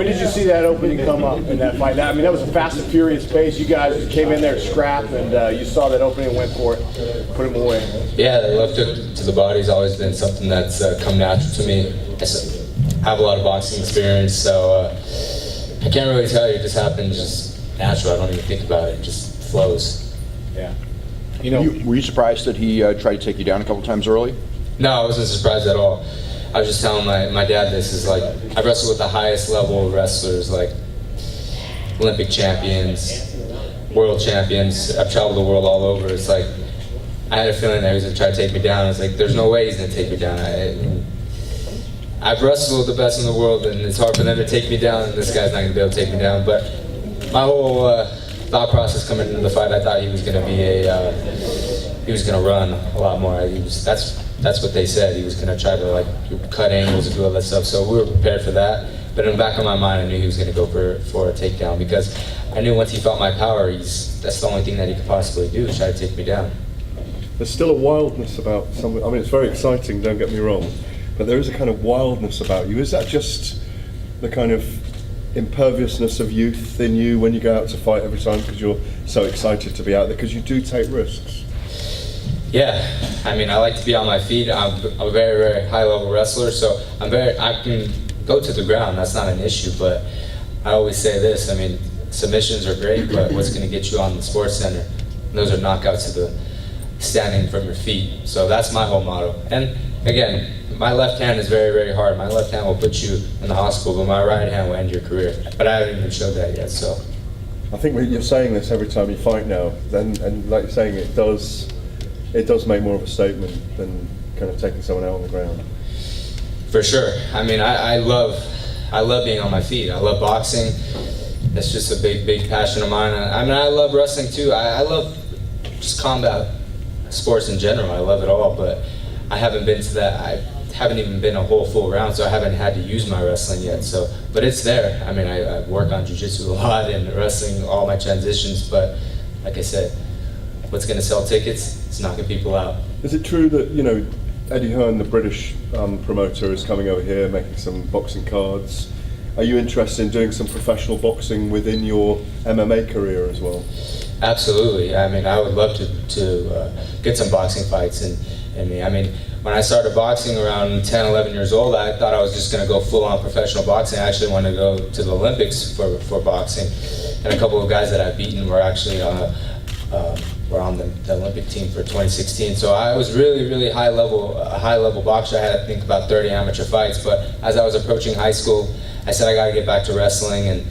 When did you see that opening come up in that fight? I mean, that was a fast and furious pace. You guys came in there to scrap, and you saw that opening and went for it, put him away. Yeah, the left hook to the body has always been something that's come natural to me. I have a lot of boxing experience, so I can't really tell you. It just happens, just natural. I don't even think about it. It just flows. Yeah. Were you surprised that he tried to take you down a couple times early? No, I wasn't surprised at all. I was just telling my dad this is like, I wrestle with the highest level of wrestlers, like Olympic champions, world champions. I've traveled the world all over. It's like, I had a feeling that he was going to try to take me down. I was like, there's no way he's going to take me down. I've wrestled with the best in the world, and it's hard for them to take me down, and this guy's not going to be able to take me down. But my whole thought process coming into the fight, I thought he was going to be he was going to run a lot more. That's what they said. He was going to try to like cut angles and do all that stuff. So we were prepared for that. But in the back of my mind, I knew he was going to go for a takedown, because I knew once he felt my power, that's the only thing that he could possibly do, is try to take me down. There's still a wildness about some. I mean, it's very exciting, don't get me wrong, but there is a kind of wildness about you. Is that just the kind of imperviousness of youth in you when you go out to fight every time because you're so excited to be out there, because you do take risks? Yeah, I mean, I like to be on my feet. I'm a very, very high-level wrestler, so I can go to the ground. That's not an issue, but I always say this. I mean, submissions are great, but what's going to get you on the sports center? Those are knockouts to the standing from your feet. So that's my whole motto. And again, my left hand is very, very hard. My left hand will put you in the hospital, but my right hand will end your career. But I haven't even showed that yet, so. I think when you're saying this every time you fight now, and like you're saying, it does make more of a statement than kind of taking someone out on the ground. For sure. I mean, I love being on my feet. I love boxing. It's just a big, big passion of mine. I mean, I love wrestling too. I love just combat sports in general. I love it all, but I haven't been to that. I haven't even been a whole full round, so I haven't had to use my wrestling yet. So, but it's there. I mean, I work on jiu-jitsu a lot and wrestling, all my transitions, but like I said, what's going to sell tickets? It's knocking people out. Is it true that, you know, Eddie Hearn, the British promoter, is coming over here making some boxing cards? Are you interested in doing some professional boxing within your MMA career as well? Absolutely. I mean, I would love to get some boxing fights in me. I mean, when I started boxing around 10, 11 years old, I thought I was just going to go full-on professional boxing. I actually wanted to go to the Olympics for boxing. And a couple of guys that I've beaten were actually were on the Olympic team for 2016. So I was really, really high level boxer. I had, I think, about 30 amateur fights. But as I was approaching high school, I said I got to get back to wrestling,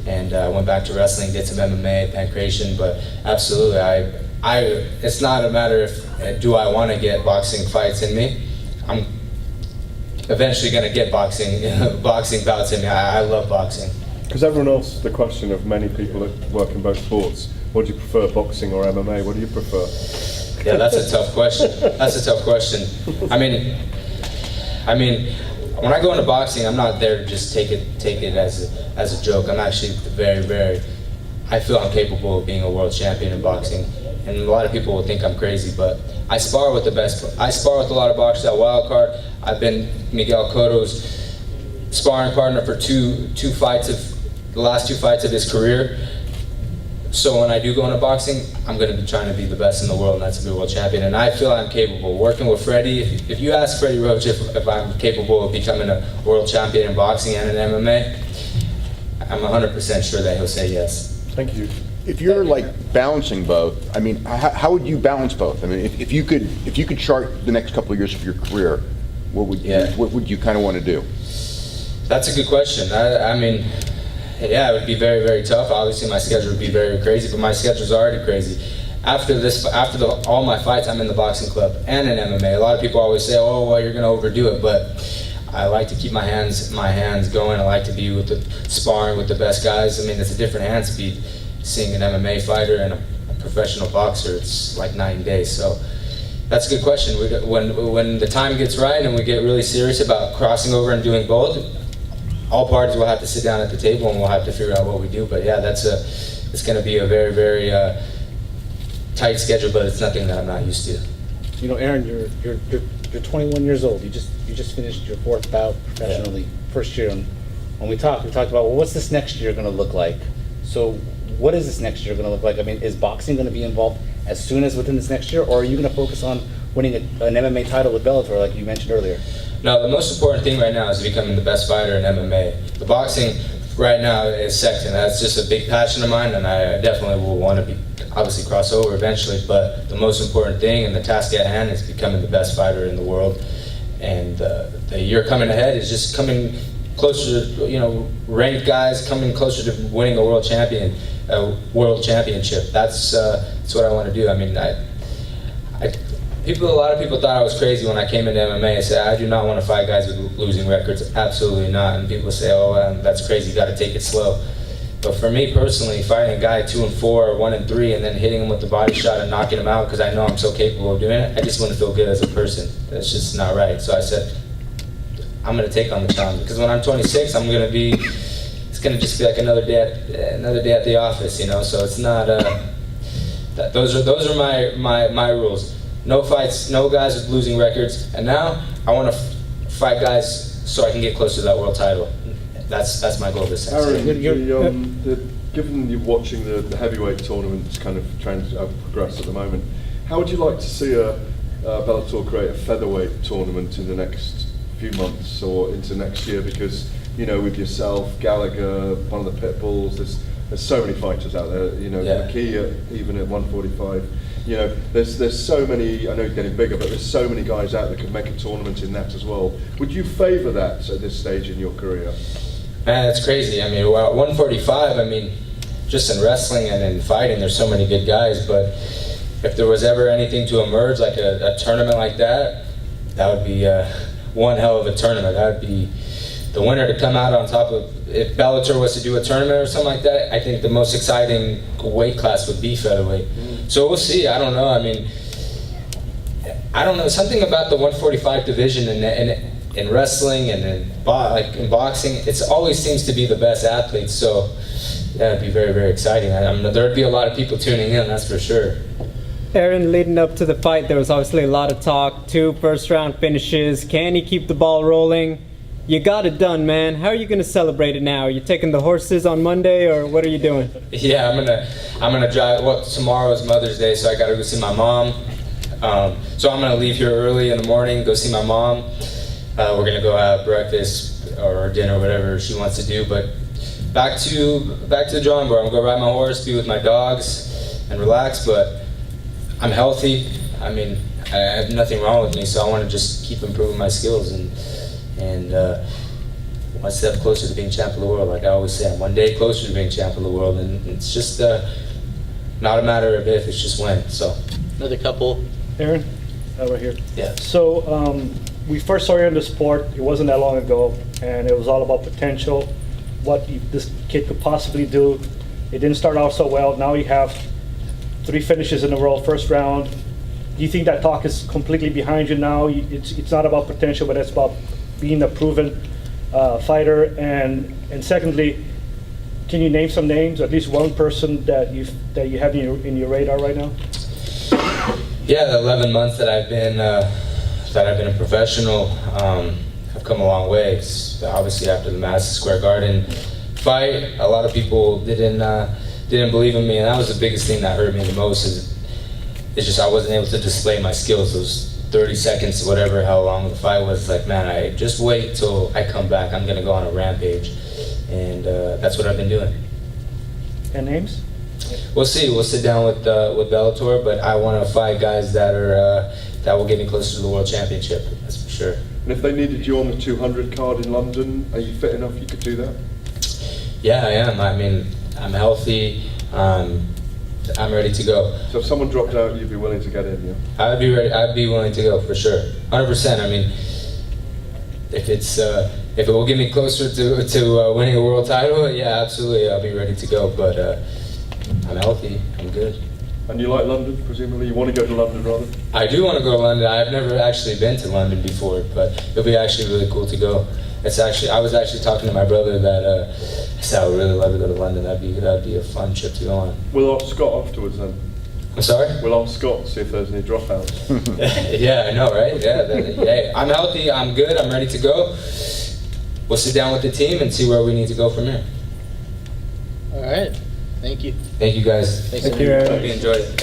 and I went back to wrestling, did some MMA, pancration. But absolutely, it's not a matter of do I want to get boxing fights in me. I'm eventually going to get boxing bouts in me. I love boxing. Because everyone asks the question of many people that work in both sports, what do you prefer, boxing or MMA? What do you prefer? Yeah, that's a tough question. That's a tough question. I mean, when I go into boxing, I'm not there to just take it as a joke. I'm actually I feel I'm capable of being a world champion in boxing. And a lot of people will think I'm crazy, but I spar with the best. I spar with a lot of boxers at Wildcard. I've been Miguel Cotto's sparring partner for the last two fights of his career. So when I do go into boxing, I'm going to be trying to be the best in the world, and that's to be a world champion. And I feel I'm capable. Working with Freddie, if you ask Freddie Roach if I'm capable of becoming a world champion in boxing and in MMA, I'm 100% sure that he'll say yes. Thank you. If you're like balancing both, I mean, how would you balance both? I mean, if you could chart the next couple of years of your career, what would you kind of want to do? That's a good question. I mean, yeah, it would be very, very tough. Obviously, my schedule would be very crazy, but my schedule's already crazy. After all my fights, I'm in the boxing club and in MMA. A lot of people always say, "Oh, well, you're going to overdo it," but I like to keep my hands going. I like to be with the sparring with the best guys. I mean, it's a different hand speed. Seeing an MMA fighter and a professional boxer, it's like night and day. So that's a good question. When the time gets right and we get really serious about crossing over and doing both, all parties will have to sit down at the table and we'll have to figure out what we do. But yeah, it's going to be a very, very tight schedule, but it's nothing that I'm not used to. You know, Aaron, you're 21 years old. You just finished your fourth bout professionally, first year when we talked about, well, what's this next year going to look like? So what is this next year going to look like? I mean, is boxing going to be involved as soon as within this next year, or are you going to focus on winning an MMA title with Bellator, like you mentioned earlier? No, the most important thing right now is becoming the best fighter in MMA. The boxing right now is second. That's just a big passion of mine, and I definitely will want to be obviously cross over eventually. But the most important thing and the task at hand is becoming the best fighter in the world. And the year coming ahead is just coming closer to, ranked guys coming closer to winning a world championship. That's what I want to do. I mean, a lot of people thought I was crazy when I came into MMA. I said, I do not want to fight guys with losing records. Absolutely not. And people say, oh, that's crazy. You got to take it slow. But for me personally, fighting a guy 2-4 or 1-3, and then hitting him with the body shot and knocking him out because I know I'm so capable of doing it, I just want to feel good as a person. That's just not right. So I said, I'm going to take on the challenge, because when I'm 26, it's going to just be like another day at the office, So it's not. Those are my rules. No fights, no guys with losing records, and now I want to fight guys so I can get close to that world title. That's my goal this season. Aaron, given you're watching the heavyweight tournaments kind of trying to progress at the moment, how would you like to see a Bellator create a featherweight tournament in the next few months or into next year? Because with yourself, Gallagher, one of the pit bulls, there's so many fighters out there. Makia, even at 145. There's so many. I know you're getting bigger, but there's so many guys out that could make a tournament in that as well. Would you favour that at this stage in your career? Man, it's crazy. I mean, at 145, just in wrestling and in fighting, there's so many good guys. But if there was ever anything to emerge, like a tournament like that, that would be one hell of a tournament. That would be the winner to come out on top of. If Bellator was to do a tournament or something like that, I think the most exciting weight class would be featherweight. So we'll see. I don't know. I don't know. Something about the 145 division in wrestling and in boxing, it always seems to be the best athletes. So yeah, it'd be very, very exciting. There'd be a lot of people tuning in, that's for sure. Aaron, leading up to the fight, there was obviously a lot of talk. 2 first-round finishes. Can he keep the ball rolling? You got it done, man. How are you going to celebrate it now? Are you taking the horses on Monday, or what are you doing? Yeah, I'm gonna drive. Well, tomorrow is Mother's Day, so I gotta go see my mom. So I'm gonna leave here early in the morning, go see my mom. We're gonna go have breakfast or dinner, whatever she wants to do. But back to the drawing board. I'm gonna go ride my horse, be with my dogs, and relax. But I'm healthy. I have nothing wrong with me, so I want to just keep improving my skills and one step closer to being champ of the world. Like I always say, I'm one day closer to being champ of the world, and it's just not a matter of if, it's just when. So Another couple. Aaron, right here. yeah. So we first saw you in the sport. It wasn't that long ago, and it was all about potential, what this kid could possibly do. It didn't start out so well. Now you have 3 finishes in a row, first round. Do you think that talk is completely behind you now? It's not about potential, but it's about being a proven fighter. And secondly, can you name some names, at least one person that you have in your radar right now? Yeah, the 11 months that I've been a professional, I've come a long way. Obviously, after the Madison Square Garden fight, a lot of people didn't believe in me, and that was the biggest thing that hurt me the most. It's just I wasn't able to display my skills. Those 30 seconds, whatever, how long the fight was. Like, man, I just wait till I come back. I'm gonna go on a rampage, and that's what I've been doing. And names? We'll see. We'll sit down with Bellator, but I want to fight guys that will get me closer to the world championship. That's for sure. And if they needed you on the 200 card in London, are you fit enough you could do that? Yeah, I am. I'm healthy. I'm ready to go. So if someone dropped out, you'd be willing to get in, yeah? I'd be ready. I'd be willing to go for sure, 100%. If it will get me closer to winning a world title, yeah, absolutely, I'll be ready to go. But I'm healthy. I'm good. And you like London, presumably? You want to go to London, rather? I do want to go to London. I've never actually been to London before, but it'll be actually really cool to go. I was actually talking to my brother that I said I would really love to go to London. That'd be a fun trip to go on. We'll ask Scott afterwards then. I'm sorry? We'll ask Scott, see if there's any dropouts. Yeah, I know, right? Yeah, I'm healthy. I'm good. I'm ready to go. we'll sit down with the team and see where we need to go from here. All right. Thank you. Thank you guys. Thanks, Thank you, Aaron. Hope you enjoyed it.